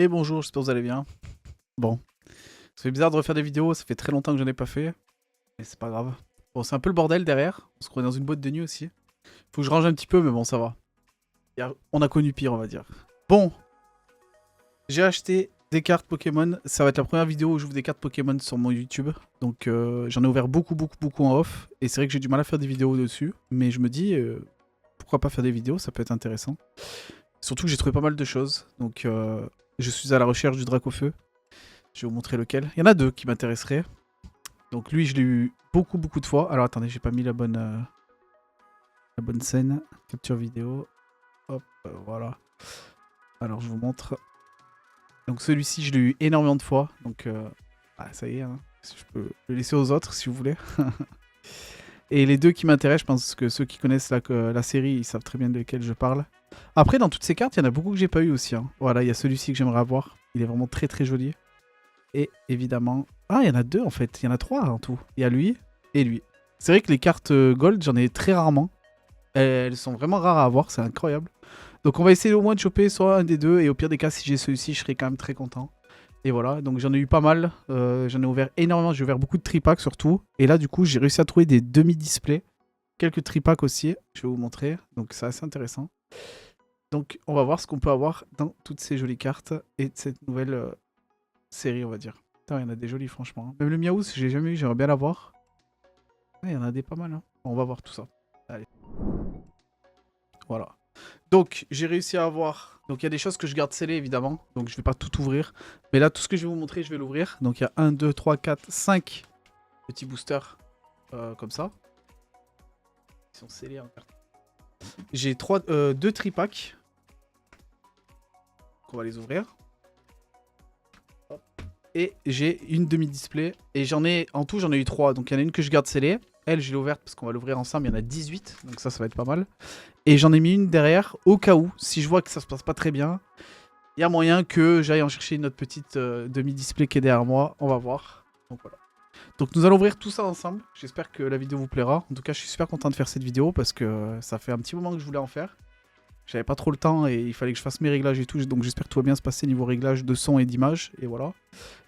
Et bonjour, j'espère que vous allez bien. Bon, ça fait bizarre de refaire des vidéos, ça fait très longtemps que je n'en ai pas fait, mais c'est pas grave. Bon, c'est un peu le bordel derrière, parce qu'on est dans une boîte de nuit aussi. Faut que je range un petit peu, mais bon, ça va. On a connu pire, on va dire. Bon, j'ai acheté des cartes Pokémon. Ça va être la première vidéo où j'ouvre des cartes Pokémon sur mon YouTube. Donc j'en ai ouvert beaucoup en off. Et c'est vrai que j'ai du mal à faire des vidéos dessus. Mais je me dis, pourquoi pas faire des vidéos, ça peut être intéressant. Surtout que j'ai trouvé pas mal de choses. Donc je suis à la recherche du Dracofeu. Je vais vous montrer lequel. Il y en a deux qui m'intéresseraient. Donc lui, je l'ai eu beaucoup de fois. Alors attendez, j'ai pas mis la bonne scène. Capture vidéo. Hop, voilà. Alors je vous montre. Donc celui-ci, je l'ai eu énormément de fois. Donc ça y est, hein. Je peux le laisser aux autres si vous voulez. Et les deux qui m'intéressent, je pense que ceux qui connaissent la série, ils savent très bien de lesquels je parle. Après, dans toutes ces cartes, il y en a beaucoup que j'ai pas eu aussi, hein. Voilà, il y a celui-ci que j'aimerais avoir. Il est vraiment très joli. Et évidemment... Ah, il y en a deux en fait. Il y en a trois en tout. Il y a lui et lui. C'est vrai que les cartes gold, j'en ai très rarement. Elles sont vraiment rares à avoir, c'est incroyable. Donc on va essayer au moins de choper soit un des deux. Et au pire des cas, si j'ai celui-ci, je serai quand même très content. Et voilà, donc j'en ai eu pas mal. J'en ai ouvert énormément. J'ai ouvert beaucoup de tripacks surtout. Et là, du coup, j'ai réussi à trouver des demi-displays. Quelques tripacks aussi. Je vais vous montrer. Donc c'est assez intéressant. Donc on va voir ce qu'on peut avoir dans toutes ces jolies cartes. Et de cette nouvelle série, on va dire. Putain, il y en a des jolis, franchement. Même le Miaouz, je l'ai jamais eu, j'aimerais bien l'avoir. Il y en a des pas mal, hein. Bon, on va voir tout ça. Allez. Voilà. Donc, j'ai réussi à avoir... Donc, il y a des choses que je garde scellées, évidemment. Donc, je vais pas tout ouvrir. Mais là, tout ce que je vais vous montrer, je vais l'ouvrir. Donc, il y a 1, 2, 3, 4, 5 petits boosters comme ça. Ils sont scellés en carte. J'ai 2 tripacks. On va les ouvrir. Et j'ai une demi-display. Et en tout, j'en ai eu 3. Donc, il y en a une que je garde scellée. Elle, je l'ai ouverte parce qu'on va l'ouvrir ensemble. Il y en a 18. Donc, ça va être pas mal. Et j'en ai mis une derrière au cas où, si je vois que ça se passe pas très bien, il y a moyen que j'aille en chercher une autre petite demi-display qui est derrière moi. On va voir. Donc voilà. Donc nous allons ouvrir tout ça ensemble. J'espère que la vidéo vous plaira. En tout cas, je suis super content de faire cette vidéo parce que ça fait un petit moment que je voulais en faire. J'avais pas trop le temps et il fallait que je fasse mes réglages et tout. Donc j'espère que tout va bien se passer niveau réglage de son et d'image. Et voilà.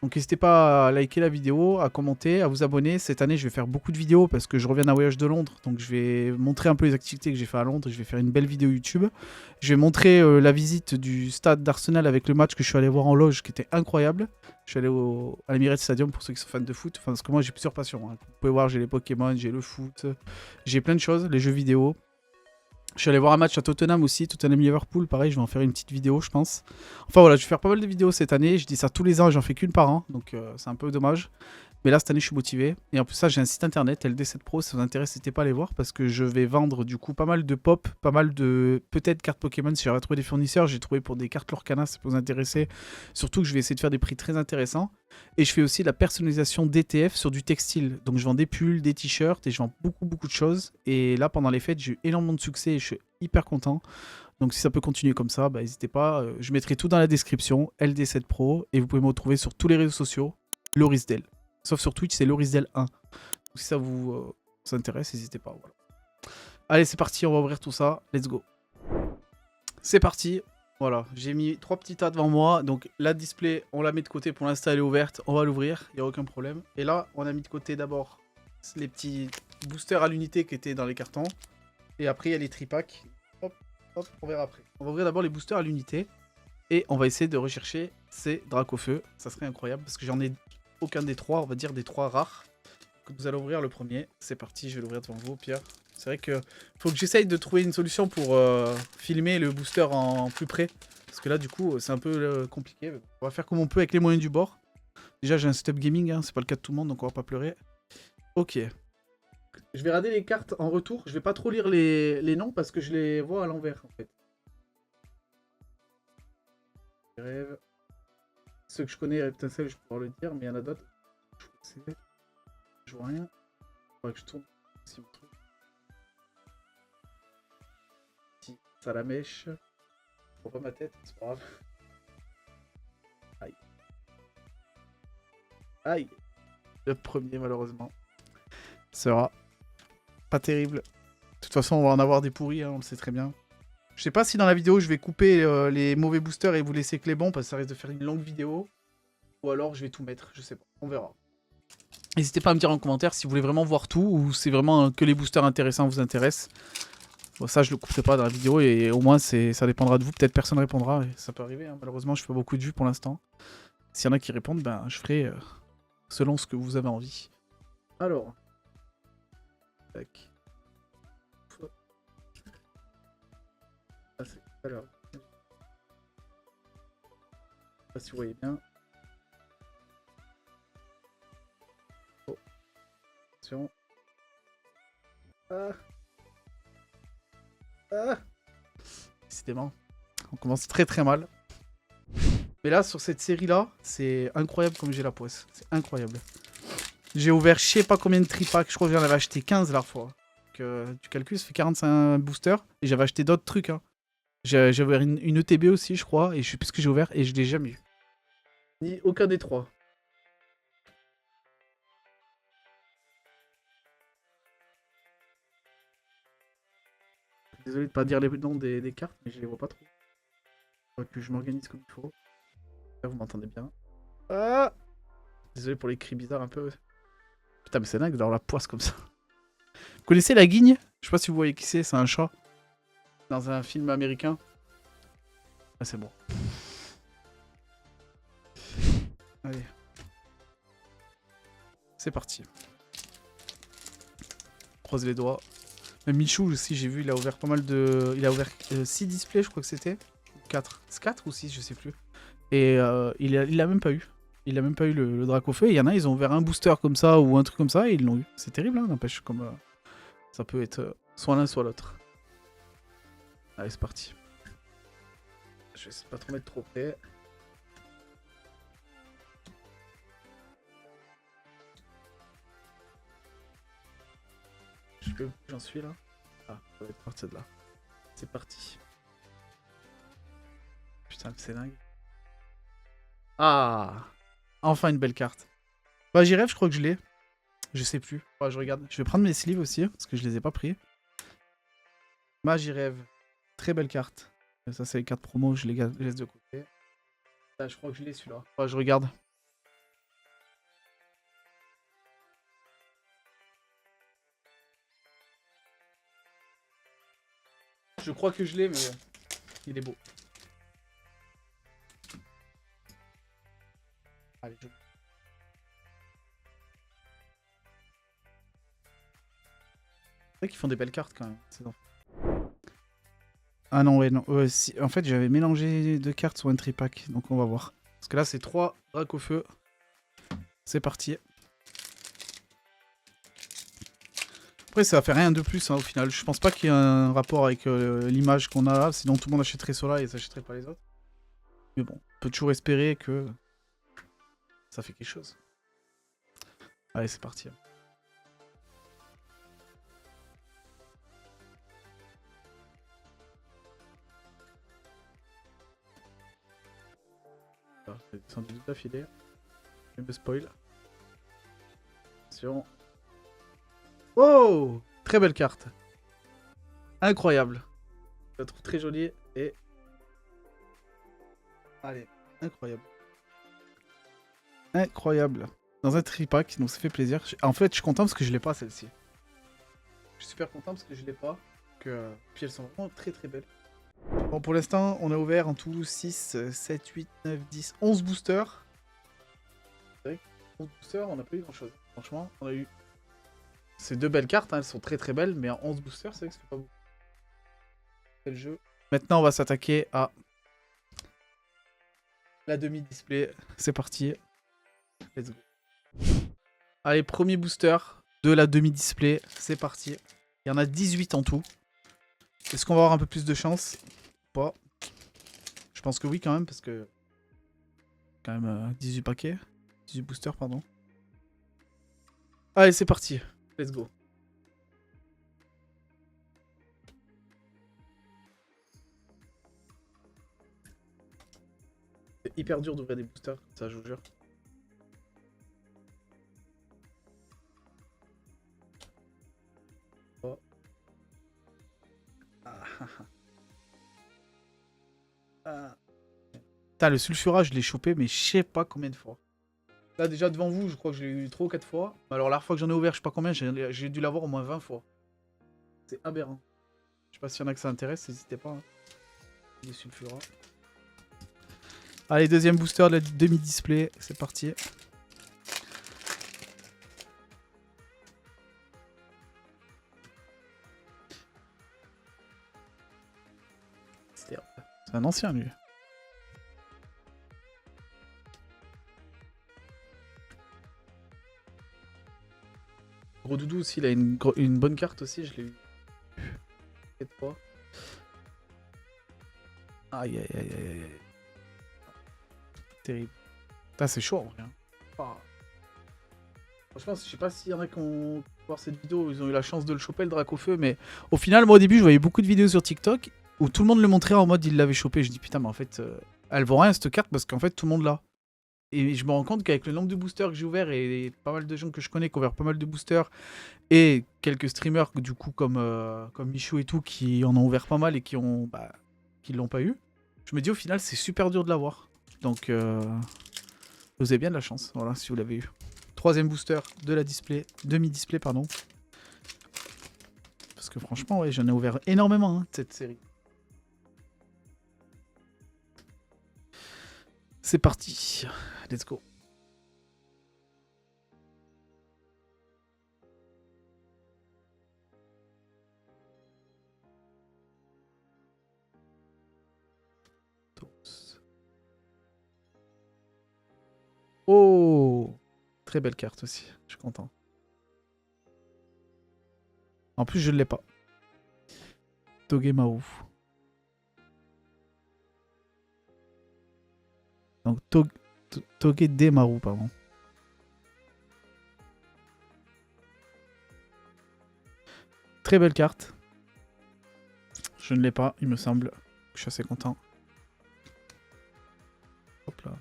Donc n'hésitez pas à liker la vidéo, à commenter, à vous abonner. Cette année, je vais faire beaucoup de vidéos parce que je reviens d'un voyage de Londres. Donc je vais montrer un peu les activités que j'ai fait à Londres. Je vais faire une belle vidéo YouTube. Je vais montrer la visite du stade d'Arsenal avec le match que je suis allé voir en loge qui était incroyable. Je suis allé à l'Emirates Stadium pour ceux qui sont fans de foot. Enfin, parce que moi, j'ai plusieurs passions, hein. Vous pouvez voir, j'ai les Pokémon, j'ai le foot, j'ai plein de choses, les jeux vidéo. Je suis allé voir un match à Tottenham aussi, Tottenham-Liverpool, pareil, je vais en faire une petite vidéo, je pense. Enfin voilà, je vais faire pas mal de vidéos cette année, je dis ça tous les ans et j'en fais qu'une par an, donc c'est un peu dommage. Mais là, cette année, je suis motivé. Et en plus, ça, j'ai un site internet, LD7 Pro, si ça vous intéresse, n'hésitez pas à aller voir parce que je vais vendre du coup pas mal de pop, pas mal de peut-être cartes Pokémon si j'arrive à trouver des fournisseurs. J'ai trouvé pour des cartes Lorcana, ça peut vous intéresser. Surtout que je vais essayer de faire des prix très intéressants. Et je fais aussi la personnalisation d'ETF sur du textile. Donc je vends des pulls, des t-shirts et je vends beaucoup de choses. Et là, pendant les fêtes, j'ai eu énormément de succès et je suis hyper content. Donc si ça peut continuer comme ça, bah, n'hésitez pas. Je mettrai tout dans la description, LD7 Pro. Et vous pouvez me retrouver sur tous les réseaux sociaux, Lorisdel. Sauf sur Twitch, c'est Lorisdel1. Donc si ça vous intéresse, n'hésitez pas. Voilà. Allez, c'est parti, on va ouvrir tout ça. Let's go. C'est parti. Voilà, j'ai mis 3 petits tas devant moi. Donc la display, on la met de côté. Pour l'instant, elle est ouverte. On va l'ouvrir, il n'y a aucun problème. Et là, on a mis de côté d'abord les petits boosters à l'unité qui étaient dans les cartons. Et après, il y a les tripacks. Hop, on verra après. On va ouvrir d'abord les boosters à l'unité. Et on va essayer de rechercher ces Dracofeu. Ça serait incroyable parce que j'en ai aucun des trois, on va dire des trois rares. Donc vous allez ouvrir le premier. C'est parti, je vais l'ouvrir devant vous, Pierre. C'est vrai que faut que j'essaye de trouver une solution pour filmer le booster en plus près. Parce que là, du coup, c'est un peu compliqué. On va faire comme on peut avec les moyens du bord. Déjà, j'ai un setup gaming, hein, c'est pas le cas de tout le monde, donc on va pas pleurer. Ok. Je vais regarder les cartes en retour. Je vais pas trop lire les noms parce que je les vois à l'envers, en fait. Rêve. Ceux que je connais, Reptincelle, je peux pouvoir le dire, mais il y en a d'autres. Je vois rien. Faudrait que je tourne ici mon truc. Si, ça la mèche. Je vois pas ma tête, c'est pas grave. Aïe. Aïe. Le premier, malheureusement. Sera pas terrible. De toute façon, on va en avoir des pourris, hein, on le sait très bien. Je sais pas si dans la vidéo je vais couper les mauvais boosters et vous laisser que les bons parce que ça risque de faire une longue vidéo. Ou alors je vais tout mettre, je sais pas, on verra. N'hésitez pas à me dire en commentaire si vous voulez vraiment voir tout ou si vraiment que les boosters intéressants vous intéressent. Bon, ça je le couperai pas dans la vidéo et au moins ça dépendra de vous, peut-être personne répondra et ça peut arriver. Hein. Malheureusement je fais pas beaucoup de vues pour l'instant. S'il y en a qui répondent, ben je ferai selon ce que vous avez envie. Alors. Tac. Alors. Je sais pas si vous voyez bien. Oh. Attention. Ah. Ah. Décidément. On commence très très mal. Mais là, sur cette série-là, c'est incroyable comme j'ai la poisse. C'est incroyable. J'ai ouvert je sais pas combien de tripacks. Je crois que j'en avais acheté 15 la fois. Donc, tu calcules, ça fait 45 boosters. Et j'avais acheté d'autres trucs. Hein. J'ai ouvert une ETB aussi, je crois. Et je sais plus ce que j'ai ouvert. Et je l'ai jamais eu. Ni aucun des trois. Désolé de pas dire les noms des cartes, mais je les vois pas trop. Faut que je m'organise comme il faut. Là, vous m'entendez bien. Ah, désolé pour les cris bizarres un peu. Putain, mais c'est dingue d'avoir la poisse comme ça. Vous connaissez la guigne? Je sais pas si vous voyez qui c'est un chat. Dans un film américain. Ah, c'est bon. Allez. C'est parti. Croise les doigts. Même Michou aussi, j'ai vu, il a ouvert pas mal de... Il a ouvert 6 displays, je crois que c'était. 4. C'est 4 ou 6, je sais plus. Et il a même pas eu. Il a même pas eu le Dracofeu. Et il y en a, ils ont ouvert un booster comme ça ou un truc comme ça et ils l'ont eu. C'est terrible, hein, n'empêche. Comme ça peut être soit l'un, soit l'autre. Allez, c'est parti. Je vais essayer de pas trop mettre trop près. Je sais pas où j'en suis là. Ah, ça va être parti de là. C'est parti. Putain, c'est dingue. Ah, enfin une belle carte. Bah, j'y rêve, je crois que je l'ai. Je sais plus. Ouais, je regarde. Je vais prendre mes sleeves aussi, parce que je les ai pas pris. Bah, j'y rêve. Très belle carte. Ça, c'est les cartes promo, je les laisse de côté. Là, je crois que je l'ai celui-là. Ouais, je regarde. Je crois que je l'ai, mais il est beau. Allez, je... C'est vrai qu'ils font des belles cartes quand même, ces enfants. Ah non, ouais, non. Si... En fait, j'avais mélangé deux cartes sur un tripack, donc on va voir. Parce que là, c'est 3 dracs au feu. C'est parti. Après, ça va faire rien de plus hein, au final. Je pense pas qu'il y ait un rapport avec l'image qu'on a là, sinon tout le monde achèterait cela et s'achèterait pas les autres. Mais bon, on peut toujours espérer que ça fait quelque chose. Allez, c'est parti. Ah, je vais descendre tout d'affilée. Je me spoil. Attention. Oh, très belle carte. Incroyable. Je la trouve très jolie et... Allez, incroyable. Incroyable. Dans un tripack, donc ça fait plaisir. En fait, je suis content parce que je l'ai pas celle-ci. Je suis super content parce que je l'ai pas. Puis elles sont vraiment très très belles. Bon, pour l'instant, on a ouvert en tout 6, 7, 8, 9, 10, 11 boosters. C'est vrai que 11 boosters, on n'a pas eu grand chose. Franchement, on a eu... C'est deux belles cartes, hein, elles sont très très belles, mais en 11 boosters, c'est vrai que ça fait pas beaucoup. C'est le jeu. Maintenant, on va s'attaquer à la demi-display. C'est parti. Let's go. Allez, premier booster de la demi-display. C'est parti. Il y en a 18 en tout. Est-ce qu'on va avoir un peu plus de chance? Pas. Je pense que oui quand même, parce que... Quand même 18 paquets. 18 boosters, pardon. Allez, c'est parti. Let's go. C'est hyper dur d'ouvrir des boosters, ça je vous jure. Oh. Ah. Putain, le Sulfura, je l'ai chopé, mais je sais pas combien de fois. Là, déjà devant vous, je crois que je l'ai eu 3 ou 4 fois. Alors, la dernière fois que j'en ai ouvert, je sais pas combien, j'ai dû l'avoir au moins 20 fois. C'est aberrant. Je sais pas s'il y en a que ça intéresse, n'hésitez pas. Hein. Les Sulfura. Allez, deuxième booster de la demi-display, c'est parti. C'est un ancien, lui. Gros Doudou aussi, il a une bonne carte aussi, je l'ai eu. 4 fois. Aïe aïe aïe aïe aïe. Terrible. Putain, c'est chaud en vrai. Ah. Franchement, je sais pas s'il y en a qui ont voir cette vidéo, ils ont eu la chance de le choper le Dracofeu, mais au final, moi au début, je voyais beaucoup de vidéos sur TikTok où tout le monde le montrait en mode il l'avait chopé. Je dis putain, mais en fait, elle vaut rien cette carte parce qu'en fait, tout le monde l'a. Et je me rends compte qu'avec le nombre de boosters que j'ai ouvert et pas mal de gens que je connais qui ont ouvert pas mal de boosters et quelques streamers du coup comme Michou et tout qui en ont ouvert pas mal et qui l'ont pas eu, je me dis au final c'est super dur de l'avoir. Donc vous avez bien de la chance, voilà, si vous l'avez eu. Troisième booster de la demi-display pardon. Parce que franchement ouais, j'en ai ouvert énormément hein, de cette série. C'est parti, let's go. Oh, très belle carte aussi, je suis content. En plus je ne l'ai pas. Togemaru. Donc Togedemaru, pardon. Très belle carte. Je ne l'ai pas, il me semble. Je suis assez content. Hop là.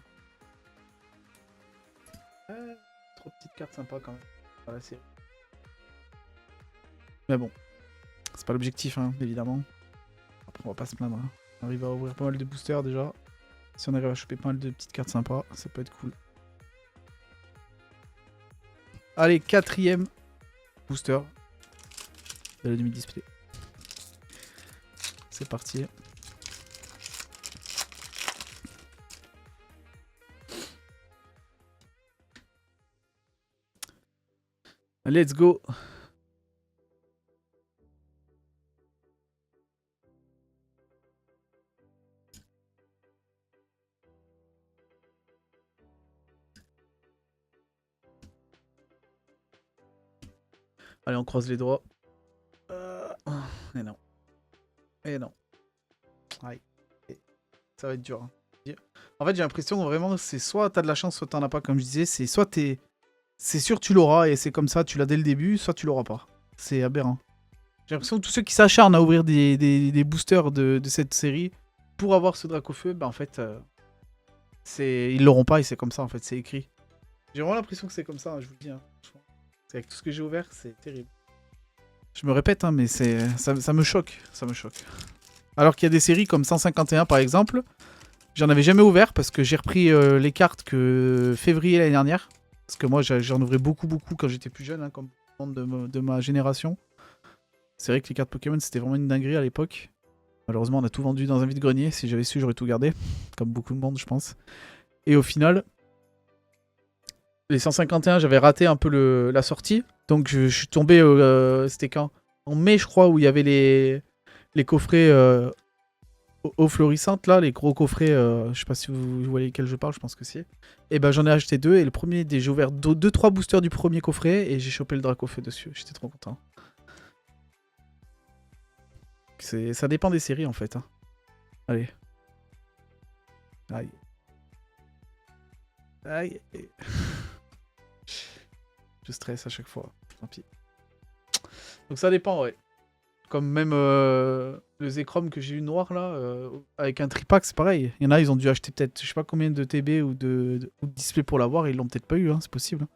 Trop petite carte sympa quand même dans la série. Mais bon, c'est pas l'objectif, hein, évidemment. Après, on va pas se plaindre. Hein. On arrive à ouvrir pas mal de boosters déjà. Si on arrive à choper pas mal de petites cartes sympas, ça peut être cool. Allez, quatrième booster de la demi-display. C'est parti. Let's go. Allez, on croise les doigts. Et non. Et non. Aïe. Ça va être dur. Hein. En fait, j'ai l'impression vraiment c'est soit t'as de la chance, soit t'en as pas, comme je disais. C'est soit t'es... C'est sûr tu l'auras et c'est comme ça, tu l'as dès le début, soit tu l'auras pas. C'est aberrant. J'ai l'impression que tous ceux qui s'acharnent à ouvrir des boosters de cette série pour avoir ce Dracofeu, bah en fait, ils l'auront pas et c'est comme ça en fait, c'est écrit. J'ai vraiment l'impression que c'est comme ça, hein, je vous le dis. Hein, avec tout ce que j'ai ouvert, c'est terrible. Je me répète, hein, mais ça me choque, ça me choque. Alors qu'il y a des séries comme 151 par exemple, j'en avais jamais ouvert parce que j'ai repris les cartes que février l'année dernière. Parce que moi j'en ouvrais beaucoup quand j'étais plus jeune, hein, comme de ma génération. C'est vrai que les cartes Pokémon c'était vraiment une dinguerie à l'époque. Malheureusement on a tout vendu dans un vide-grenier, si j'avais su j'aurais tout gardé. Comme beaucoup de monde je pense. Et au final, les 151 j'avais raté un peu la sortie. Donc je suis tombé, c'était quand? En mai je crois où il y avait les coffrets eau florissante là, les gros coffrets, je sais pas si vous voyez lesquels je parle, je pense que si. Et ben j'en ai acheté 2 et le premier, j'ai ouvert 2-3 boosters du premier coffret et j'ai chopé le Dracofeu dessus, j'étais trop content. Ça dépend des séries en fait. Hein. Allez. Aïe. Aïe. Je stresse à chaque fois, tant pis. Donc ça dépend, ouais. Comme même le Zekrom que j'ai eu noir là, avec un tripack, c'est pareil. Il y en a, ils ont dû acheter peut-être, je sais pas combien de TB ou de display pour l'avoir, et ils l'ont peut-être pas eu, hein, c'est possible.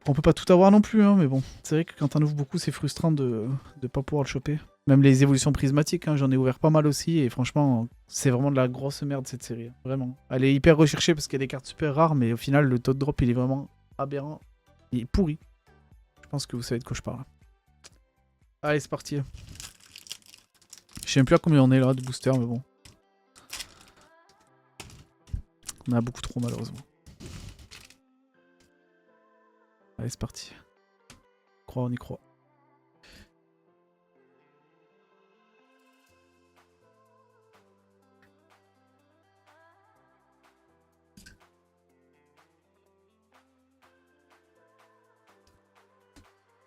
On peut pas tout avoir non plus, hein, mais bon, c'est vrai que quand t'en ouvres beaucoup, c'est frustrant de pas pouvoir le choper. Même les évolutions prismatiques, hein, j'en ai ouvert pas mal aussi. Et franchement, c'est vraiment de la grosse merde cette série. Hein, vraiment. Elle est hyper recherchée parce qu'il y a des cartes super rares. Mais au final, le taux de drop, il est vraiment aberrant. Il est pourri. Je pense que vous savez de quoi je parle. Allez, c'est parti. Je sais même plus à combien on est là de booster, mais bon. On a beaucoup trop malheureusement. Allez, c'est parti. On y croit.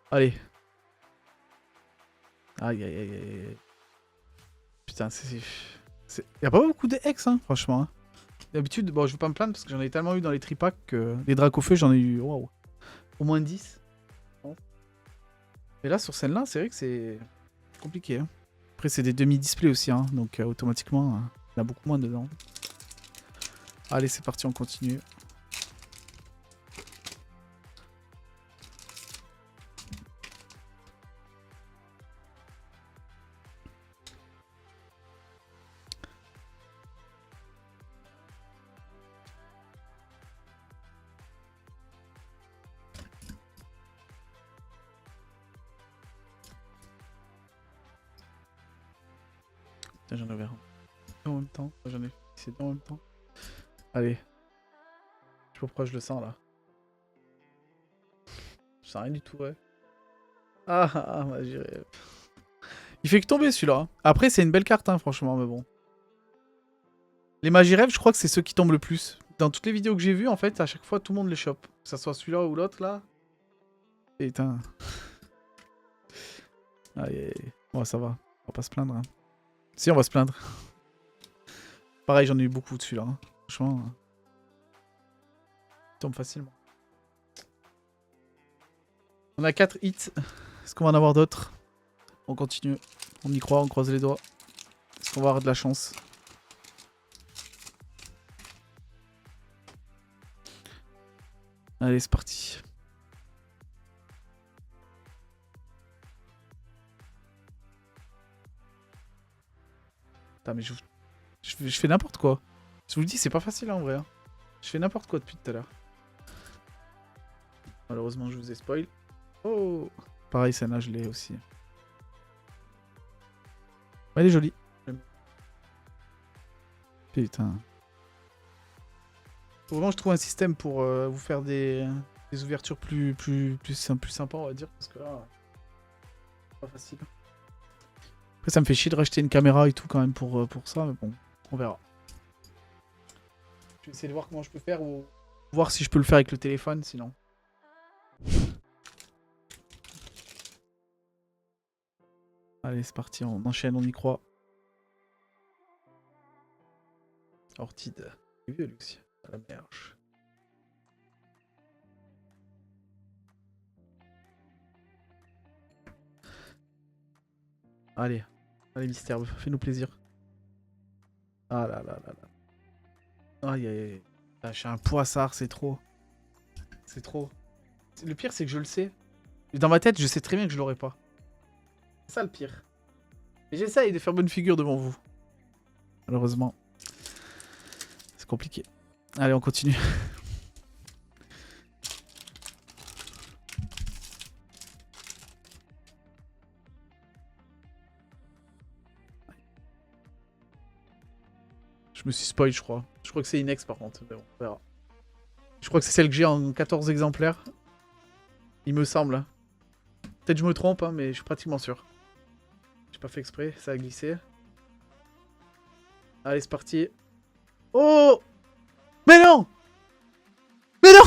Allez. Aïe aïe aïe aïe. Putain, y'a pas beaucoup de Hex, hein, franchement. Hein. D'habitude, bon, je veux pas me plaindre parce que j'en ai tellement eu dans les tripacks que les Dracofeu, j'en ai eu, waouh, au moins 10. Et là, sur celle-là, c'est vrai que c'est compliqué. Hein. Après, c'est des demi-displays aussi, hein, donc automatiquement, il y en a beaucoup moins dedans. Allez, c'est parti, on continue. J'en ai ouvert un en même temps. J'en ai fixé deux en même temps. Allez. Je sais pas pourquoi je le sens là. Je sens rien du tout, ouais. Ah, magie rêve. Il fait que tomber celui-là. Hein. Après, c'est une belle carte, hein, franchement, mais bon. Les magie rêves, je crois que c'est ceux qui tombent le plus. Dans toutes les vidéos que j'ai vues, en fait, à chaque fois, tout le monde les chope. Que ça soit celui-là ou l'autre, là. Putain. Aïe, aïe, aïe. Bon, ça va. On va pas se plaindre. Hein. Si, on va se plaindre. Pareil, j'en ai eu beaucoup de celui-là. Hein. Franchement. Il tombe facilement. On a 4 hits. Est-ce qu'on va en avoir d'autres? On continue. On y croit, on croise les doigts. Est-ce qu'on va avoir de la chance? Allez, c'est parti. Putain, mais je fais n'importe quoi. Je vous le dis, c'est pas facile en vrai. Hein. Je fais n'importe quoi depuis tout à l'heure. Malheureusement, je vous ai spoil. Oh! Pareil, celle-là, je l'ai aussi. Elle est jolie. Putain. Faut vraiment que je trouve un système pour vous faire des ouvertures plus sympas, on va dire. Parce que là, c'est pas facile. Après, ça me fait chier de racheter une caméra et tout quand même pour ça, mais bon, on verra. Je vais essayer de voir comment je peux faire ou voir si je peux le faire avec le téléphone, sinon. Allez, c'est parti, on enchaîne, on y croit. Ortide. J'ai vu Lucie. À la merge. Allez. Allez, Mystère, fais-nous plaisir. Ah là là là là. Aïe aïe aïe. Ah, je suis un poissard, c'est trop. C'est trop. Le pire, c'est que je le sais. Dans ma tête, je sais très bien que je l'aurai pas. C'est ça le pire. Et j'essaye de faire bonne figure devant vous. Malheureusement. C'est compliqué. Allez, on continue. Je me suis spoil, je crois. Je crois que c'est Inex par contre. Mais bon, on verra. Je crois que c'est celle que j'ai en 14 exemplaires. Il me semble. Hein. Peut-être je me trompe, hein, mais je suis pratiquement sûr. J'ai pas fait exprès, ça a glissé. Allez, c'est parti. Oh! Mais non! Mais non!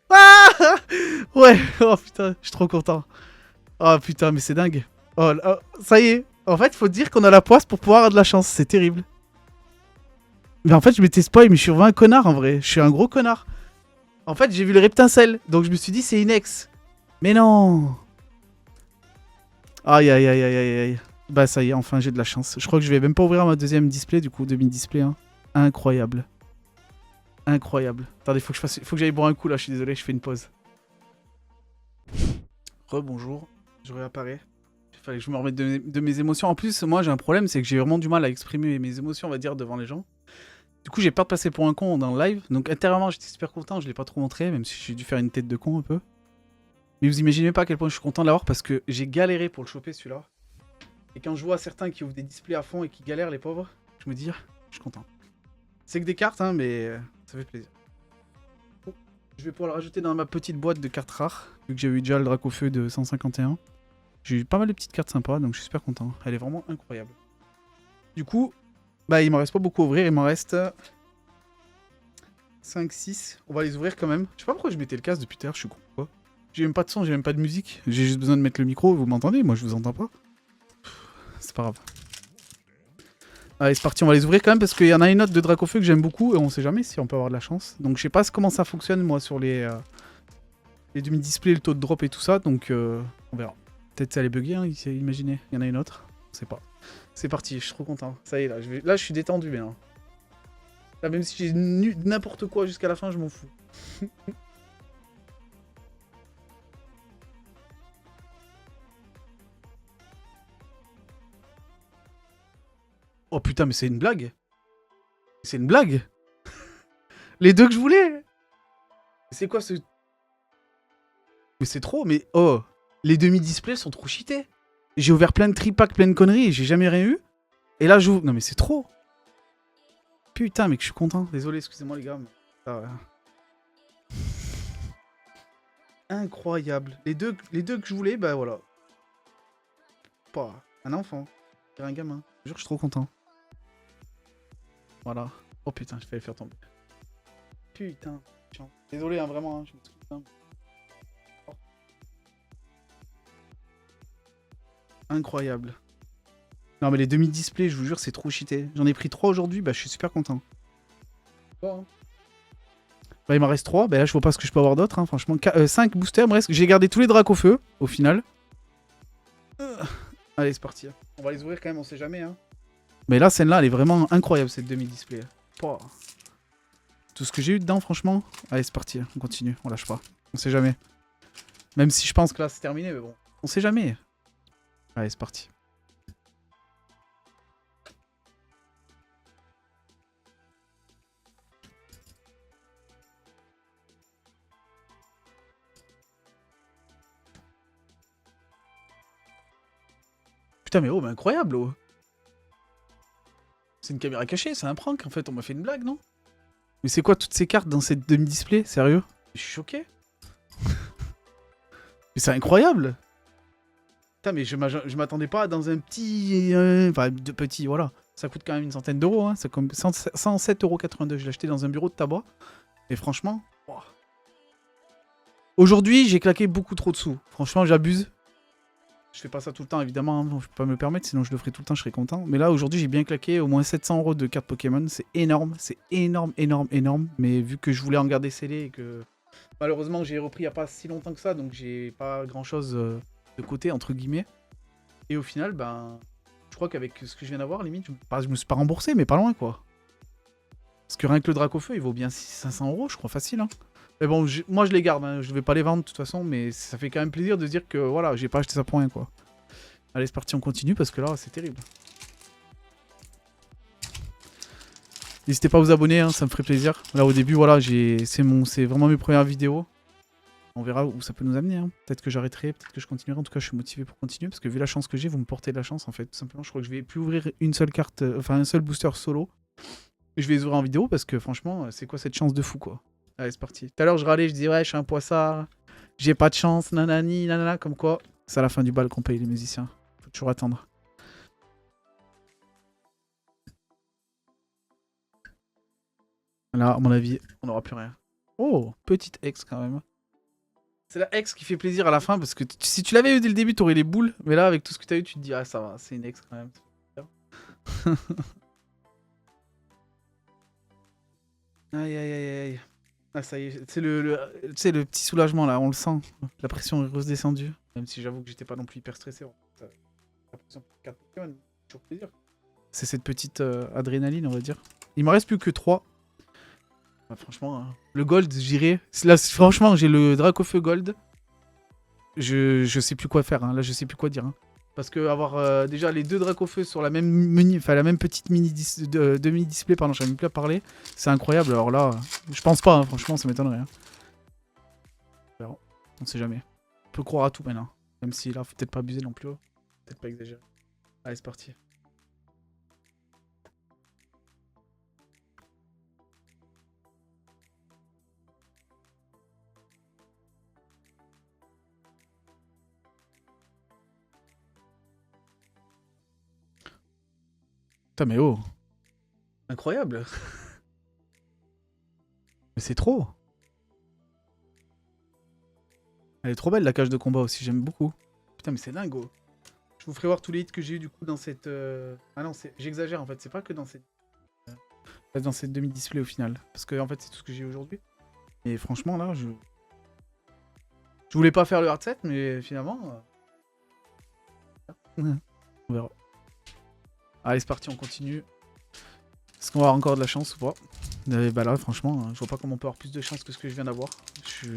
Ah! Ouais, oh putain, je suis trop content. Oh putain, mais c'est dingue. Oh, ça y est. En fait, faut dire qu'on a la poisse pour pouvoir avoir de la chance. C'est terrible. Mais en fait, je m'étais spoil, mais je suis vraiment un connard en vrai. Je suis un gros connard. En fait, j'ai vu le reptincelle. Donc je me suis dit, c'est Inex. Mais non! Aïe aïe aïe aïe aïe aïe. Bah ça y est, enfin j'ai de la chance. Je crois que je vais même pas ouvrir ma deuxième display, du coup, demi-display. Hein. Incroyable. Incroyable. Attendez, faut que j'aille boire un coup là, je suis désolé, je fais une pause. Rebonjour, je réapparais. fallait que je me remette de mes émotions. En plus, moi j'ai un problème, c'est que j'ai vraiment du mal à exprimer mes émotions, on va dire, devant les gens. Du coup, j'ai peur de passer pour un con dans le live. Donc intérieurement, j'étais super content, je l'ai pas trop montré, même si j'ai dû faire une tête de con un peu. Mais vous imaginez pas à quel point je suis content de l'avoir parce que j'ai galéré pour le choper celui-là. Et quand je vois certains qui ouvrent des displays à fond et qui galèrent, les pauvres, je me dis, ah, je suis content. C'est que des cartes, hein, mais ça fait plaisir. Bon, je vais pouvoir le rajouter dans ma petite boîte de cartes rares, vu que j'ai eu déjà le Dracofeu de 151. J'ai eu pas mal de petites cartes sympas, donc je suis super content. Elle est vraiment incroyable. Du coup, bah il m'en reste pas beaucoup à ouvrir, il m'en reste 5, 6. On va les ouvrir quand même. Je sais pas pourquoi je mettais le casque depuis tout à l'heure, je suis con quoi. J'ai même pas de son, j'ai même pas de musique. J'ai juste besoin de mettre le micro, vous m'entendez? Moi je vous entends pas. C'est pas grave. Allez, c'est parti, on va les ouvrir quand même parce qu'il y en a une autre de Dracofeu que j'aime beaucoup et on sait jamais si on peut avoir de la chance. Donc je sais pas comment ça fonctionne moi sur les demi-displays, le taux de drop et tout ça, donc on verra. Peut-être ça allait bugger, hein, imaginez. Il y en a une autre, on sait pas. C'est parti, je suis trop content. Ça y est, là je suis détendu bien. Là même si j'ai n'importe quoi jusqu'à la fin, je m'en fous. Oh putain, mais c'est une blague. C'est une blague. Les deux que je voulais. C'est quoi ce... Mais c'est trop, mais oh. Les demi-displays sont trop cheatés. J'ai ouvert plein de tripacks, plein de conneries, j'ai jamais rien eu. Et là j'ouvre... Non mais c'est trop. Putain, mais que je suis content. Désolé, excusez-moi les gars. Mais... Ah, ouais. Incroyable. Les deux que je voulais, bah voilà. Pas un enfant. Un gamin. Je jure, je suis trop content. Voilà. Oh putain, je vais le faire tomber. Putain. Désolé, hein, vraiment. Hein, je m'excuse. Hein. Oh. Incroyable. Non, mais les demi-displays, je vous jure, c'est trop cheaté. J'en ai pris 3 aujourd'hui, bah je suis super content. Bon, hein. Bah, il m'en reste 3. Bah là, je vois pas ce que je peux avoir d'autre. Hein, franchement, 5 boosters. J'ai gardé tous les Dracofeu, au final. Allez, c'est parti. On va les ouvrir quand même, on sait jamais. Hein. Mais là, celle-là, elle est vraiment incroyable, cette demi-display. Oh. Tout ce que j'ai eu dedans, franchement. Allez, c'est parti. On continue. On lâche pas. On sait jamais. Même si je pense que là, c'est terminé, mais bon. On sait jamais. Allez, c'est parti. Putain, mais oh, mais incroyable, oh. C'est une caméra cachée, c'est un prank, en fait. On m'a fait une blague, non? Mais c'est quoi toutes ces cartes dans cette demi-display? Sérieux? Je suis choqué. Mais c'est incroyable. Putain, mais je m'attendais pas dans un petit... Enfin, de petit, voilà. Ça coûte quand même une centaine d'euros, hein. C'est comme 107,82 €. Je l'ai acheté dans un bureau de tabac. Et franchement... Wow. Aujourd'hui, j'ai claqué beaucoup trop de sous. Franchement, j'abuse. Je fais pas ça tout le temps, évidemment. Hein. Je peux pas me le permettre, sinon je le ferai tout le temps, je serais content. Mais là, aujourd'hui, j'ai bien claqué au moins 700 € de cartes Pokémon. C'est énorme. C'est énorme, énorme, énorme. Mais vu que je voulais en garder scellé et que... Malheureusement, j'ai repris il y a pas si longtemps que ça. Donc, j'ai pas grand-chose de côté, entre guillemets. Et au final, ben... Je crois qu'avec ce que je viens d'avoir, limite, je me suis pas remboursé, mais pas loin, quoi. Parce que rien que le Dracofeu, il vaut bien 500 €, je crois, facile, hein. Mais bon, moi je les garde, hein. Je vais pas les vendre de toute façon, mais ça fait quand même plaisir de dire que voilà, j'ai pas acheté ça pour rien quoi. Allez, c'est parti, on continue parce que là, c'est terrible. N'hésitez pas à vous abonner, hein, ça me ferait plaisir. Là au début, voilà, c'est vraiment mes premières vidéos. On verra où ça peut nous amener. Hein. Peut-être que j'arrêterai, peut-être que je continuerai. En tout cas, je suis motivé pour continuer parce que vu la chance que j'ai, vous me portez de la chance en fait. Tout simplement, je crois que je vais plus ouvrir une seule carte, enfin un seul booster solo. Et je vais les ouvrir en vidéo parce que franchement, c'est quoi cette chance de fou quoi. Allez, c'est parti. Tout à l'heure, je râlais, je disais, ouais, je suis un poissard, j'ai pas de chance, nanani, nanana, comme quoi. C'est à la fin du bal qu'on paye les musiciens. Faut toujours attendre. Là, à mon avis, on n'aura plus rien. Oh, petite ex quand même. C'est la ex qui fait plaisir à la fin parce que si tu l'avais eu dès le début, t'aurais les boules. Mais là, avec tout ce que t'as eu, tu te dis, ah, ça va, c'est une ex quand même. Aïe, aïe, aïe, aïe. Ah ça y est, c'est le petit soulagement là, on le sent. La pression est redescendue. Même si j'avoue que j'étais pas non plus hyper stressé. La pression pour 4 Pokémon, toujours plaisir. C'est cette petite adrénaline, on va dire. Il m'en reste plus que 3. Ah, franchement, hein. Le gold, j'irai. Là, franchement, j'ai le Dracofeu gold. Je sais plus quoi faire, hein. Là, je sais plus quoi dire. Hein. Parce que avoir déjà les deux Dracofeu sur la même mini, enfin la même petite mini display, pardon, j'arrive même plus à parler, c'est incroyable. Alors là, je pense pas, hein, franchement, ça m'étonnerait. Hein. On sait jamais. On peut croire à tout maintenant. Même si là, faut peut-être pas abuser non plus. Peut-être pas exagérer. Allez, c'est parti. Putain, mais oh. Incroyable. Mais c'est trop. Elle est trop belle la cage de combat aussi, j'aime beaucoup. Putain, mais c'est dingue. Oh. Je vous ferai voir tous les hits que j'ai eu du coup dans cette. Ah non, j'exagère en fait, c'est pas que dans cette demi-display au final. Parce que en fait, c'est tout ce que j'ai aujourd'hui. Et franchement, là, je voulais pas faire le hard set, mais finalement. On verra. Allez, c'est parti, on continue. Est-ce qu'on va avoir encore de la chance ou pas? Bah là, franchement, je vois pas comment on peut avoir plus de chance que ce que je viens d'avoir. Je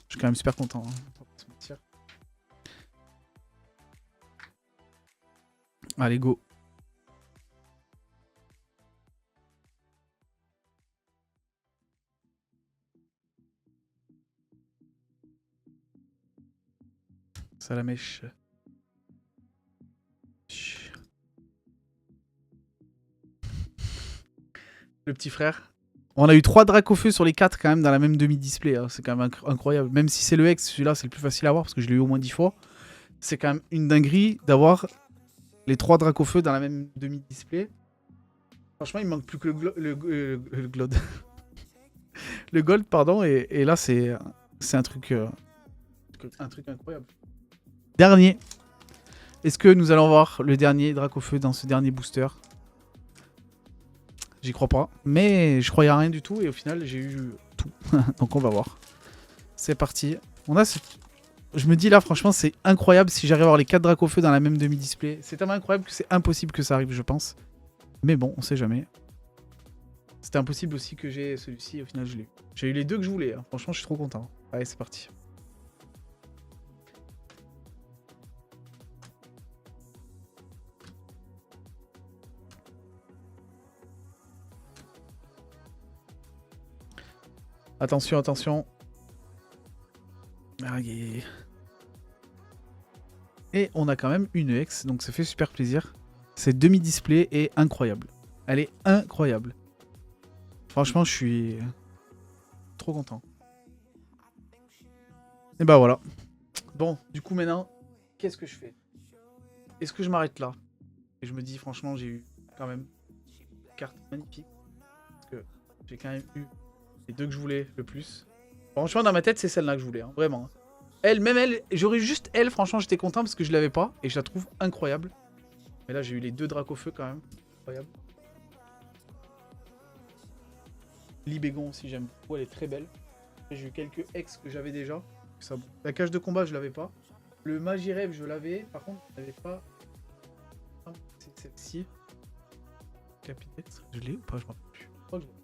suis quand même super content. Hein. On va pas se mentir. Allez, go. Ça la mèche. Le petit frère. On a eu 3 Dracofeu sur les 4 quand même dans la même demi-display. Hein. C'est quand même incroyable. Même si c'est le Hex, celui-là c'est le plus facile à avoir parce que je l'ai eu au moins 10 fois. C'est quand même une dinguerie d'avoir les 3 Dracofeu dans la même demi-display. Franchement, il manque plus que le Glod. Le Gold, pardon. Et là, c'est un truc incroyable. Dernier. Est-ce que nous allons voir le dernier Dracofeu dans ce dernier booster? J'y crois pas. Mais je croyais à rien du tout et au final j'ai eu tout. Donc on va voir. C'est parti. Je me dis là franchement c'est incroyable si j'arrive à avoir les 4 Dracofeu dans la même demi-display. C'est tellement incroyable que c'est impossible que ça arrive je pense. Mais bon on sait jamais. C'était impossible aussi que j'ai celui-ci au final je l'ai eu. J'ai eu les deux que je voulais. Hein. Franchement je suis trop content. Allez c'est parti. Attention, attention. Ah, yeah. Et on a quand même une Hex, donc ça fait super plaisir. Cette demi-display est incroyable. Elle est incroyable. Franchement, je suis trop content. Et bah voilà. Bon, du coup maintenant, qu'est-ce que je fais? Est-ce que je m'arrête là? Et je me dis, franchement, j'ai eu quand même une carte magnifique. Parce que j'ai quand même eu les deux que je voulais le plus. Franchement, dans ma tête, c'est celle-là que je voulais, hein, vraiment. Elle, même elle, j'aurais juste elle, franchement, j'étais content parce que je l'avais pas. Et je la trouve incroyable. Mais là, j'ai eu les deux Dracofeu quand même. Incroyable. Libégon aussi, j'aime beaucoup, elle est très belle. J'ai eu quelques ex que j'avais déjà. Ça, bon. La cage de combat, je l'avais pas. Le Magireb, je l'avais. Par contre, je l'avais pas. C'est celle-ci. Capinette, je l'ai ou pas? Je m'en rappelle plus. Je crois que je l'ai.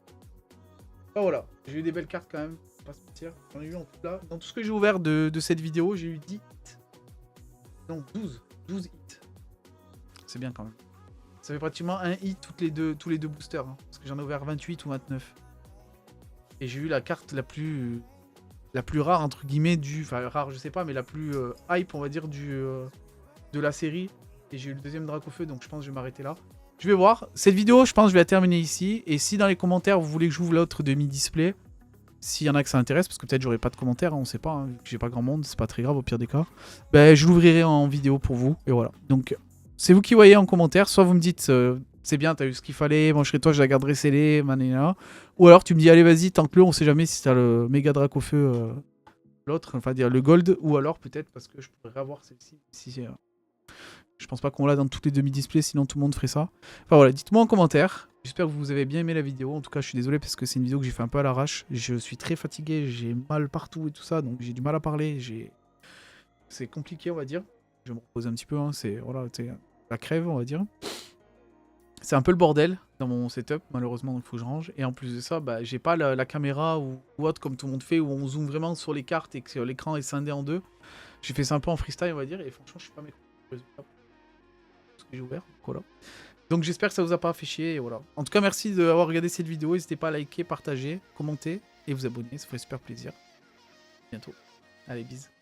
Ah voilà, j'ai eu des belles cartes quand même. Pas se mentir. J'en ai eu en tout là. Dans tout ce que j'ai ouvert de cette vidéo, j'ai eu 10 hits. Non, 12. 12 hits. C'est bien quand même. Ça fait pratiquement un hit tous les deux boosters. Hein, parce que j'en ai ouvert 28 ou 29. Et j'ai eu la carte la plus rare, entre guillemets, enfin rare, je sais pas, mais la plus hype, on va dire, de la série. Et j'ai eu le deuxième Dracofeu, donc je pense que je vais m'arrêter là. Je vais voir. Cette vidéo, je pense que je vais la terminer ici. Et si dans les commentaires, vous voulez que j'ouvre l'autre demi-display, s'il y en a que ça intéresse, parce que peut-être j'aurai pas de commentaires, hein, on sait pas, hein, vu que j'ai pas grand monde, c'est pas très grave au pire des cas. Ben, je l'ouvrirai en vidéo pour vous, et voilà. Donc, c'est vous qui voyez en commentaire, soit vous me dites, c'est bien, t'as eu ce qu'il fallait, moi je serai toi, je la garderai scellée, manana. Ou alors tu me dis, allez vas-y, tente-le, on sait jamais si t'as le méga Dracofeu, l'autre, enfin dire le gold, ou alors peut-être parce que je pourrais avoir celle-ci, si je pense pas qu'on l'a dans toutes les demi-displays, sinon tout le monde ferait ça. Enfin voilà, dites-moi en commentaire. J'espère que vous avez bien aimé la vidéo. En tout cas, je suis désolé parce que c'est une vidéo que j'ai fait un peu à l'arrache. Je suis très fatigué, j'ai mal partout et tout ça, donc j'ai du mal à parler. C'est compliqué, on va dire. Je vais me reposer un petit peu, hein. C'est voilà, la crève, on va dire. C'est un peu le bordel dans mon setup, malheureusement, donc il faut que je range. Et en plus de ça, bah, j'ai pas la caméra ou autre comme tout le monde fait, où on zoome vraiment sur les cartes et que l'écran est scindé en deux. J'ai fait ça un peu en freestyle, on va dire, et franchement, je suis pas mécontent du résultat. Ce que j'ai ouvert, voilà. Donc j'espère que ça vous a pas fait chier, et voilà. En tout cas, merci d'avoir regardé cette vidéo. N'hésitez pas à liker, partager, commenter et vous abonner, ça ferait super plaisir. À bientôt. Allez, bisous.